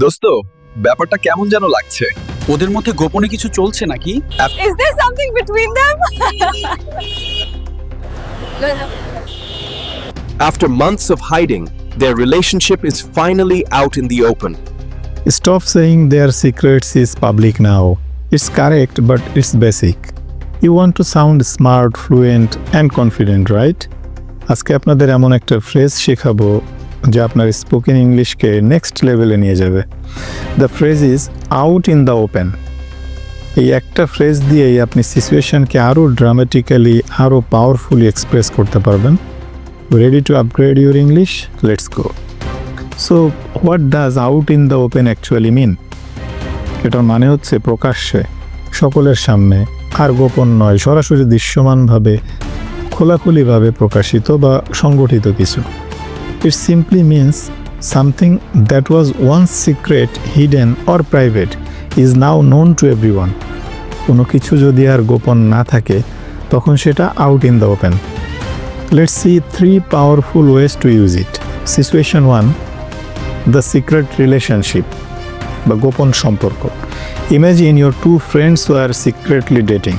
দোস্ত, ব্যাপারটা কেমন যেন লাগছে। ওদের মধ্যে গোপনে কিছু চলছে নাকি? Is there something between them? After months of hiding, their relationship is finally out in the open. Stop saying their secrets is public now. It's correct, but it's basic. You want to sound smart, fluent, and confident, right? আজকে আপনাদের এমন একটা phrase শেখাবো যা আপনার spoken ইংলিশকে next লেভেলে নিয়ে যাবে। The phrase is out in the open. এই একটা ফ্রেজ দিয়েই আপনি সিচুয়েশনকে আরও ড্রামাটিক্যালি, আরও পাওয়ারফুলি এক্সপ্রেস করতে পারবেন। Ready to upgrade your English? Let's go. So what does out in the open actually mean? এটার মানে হচ্ছে প্রকাশ্যে, সকলের সামনে, আর গোপন নয়, সরাসরি দৃশ্যমানভাবে, খোলাখুলিভাবে প্রকাশিত বা সংগঠিত কিছু। It simply means something that was once secret, hidden or private is now known to everyone. কোনো কিছু যদি আর গোপন না থাকে তখন সেটা out in the open. Let's see 3 powerful ways to use it. Situation 1, the secret relationship বা গোপন সম্পর্ক। Imagine your 2 friends who are secretly dating.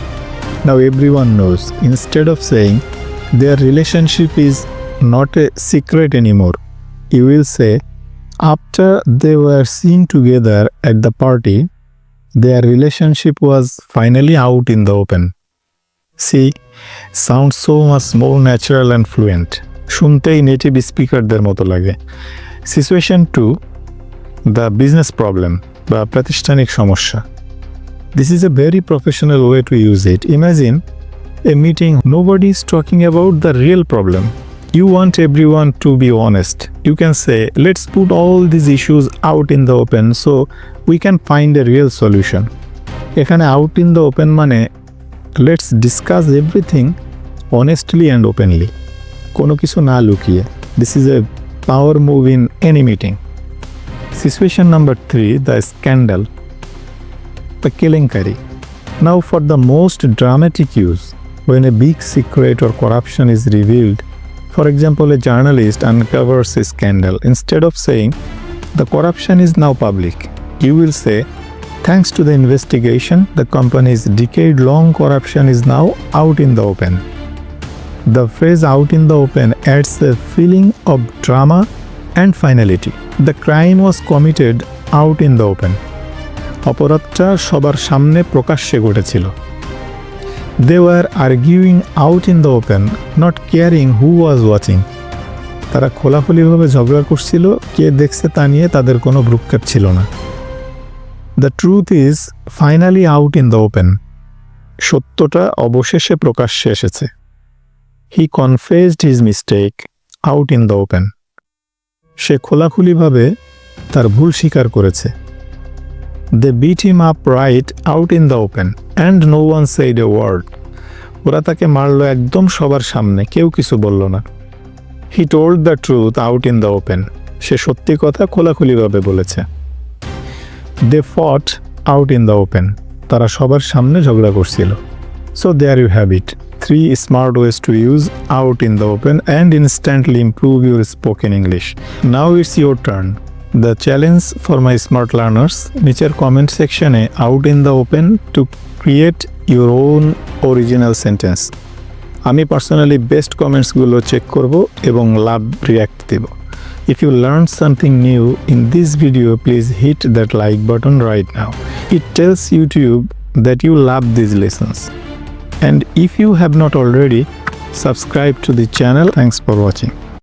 Now everyone knows. Instead of saying their relationship is not a secret anymore, you will say after they were seen together at the party, their relationship was finally out in the open. See, sounds so much more natural and fluent. শুনতেই native স্পিকারদের মতো লাগে। Situation 2, the business problem বা প্রাতিষ্ঠানিক সমস্যা। This is a very professional way to use it. Imagine a meeting, nobody is talking about the real problem. You want everyone to be honest. You can say, let's put all these issues out in the open so we can find a real solution. এখানে out in the open মানে let's discuss everything honestly and openly. কোনো কিছু না লুকিয়ে। This is a power move in any meeting. Situation number 3, the scandal, the কেলেঙ্কারি. Now for the most dramatic use, when a big secret or corruption is revealed, for example, a journalist uncovers a scandal, instead of saying, the corruption is now public, you will say, thanks to the investigation, the company's decade-long corruption is now out in the open. The phrase out in the open adds a feeling of drama and finality. The crime was committed out in the open. অপরাধটা সবার সামনে প্রকাশ্যে ঘটেছিল। They were arguing out in the open, not caring who was watching. তারা খোলাখুলিভাবে ঝগড়া করছিল, কে দেখছে তা নিয়ে তাদের কোনো ভ্রুক্ষেপ ছিল না। The truth is finally out in the open. সত্যটা অবশেষে প্রকাশ্যে এসেছে। He confessed his mistake out in the open. সে খোলাখুলিভাবে তার ভুল স্বীকার করেছে। They beat him up right out in the open and no one said a word. ওরা তাকে মারলো একদম সবার সামনে, কেউ কিছু বলল না। He told the truth out in the open. সে সত্যি কথা খোলাখুলিভাবে বলেছে। They fought out in the open. তারা সবার সামনে ঝগড়া করছিল। So there you have it. 3 smart ways to use out in the open and instantly improve your spoken English. Now it's your turn. The challenge for my smart learners, নিচের comment সেকশনে out in the open to create your own original sentence. আমি personally best কমেন্টসগুলো check করব এবং love react দেব। If you learned something new in this video, please hit that like button right now. It tells YouTube that you love these lessons. And if you have not already, subscribe to the channel. Thanks for watching.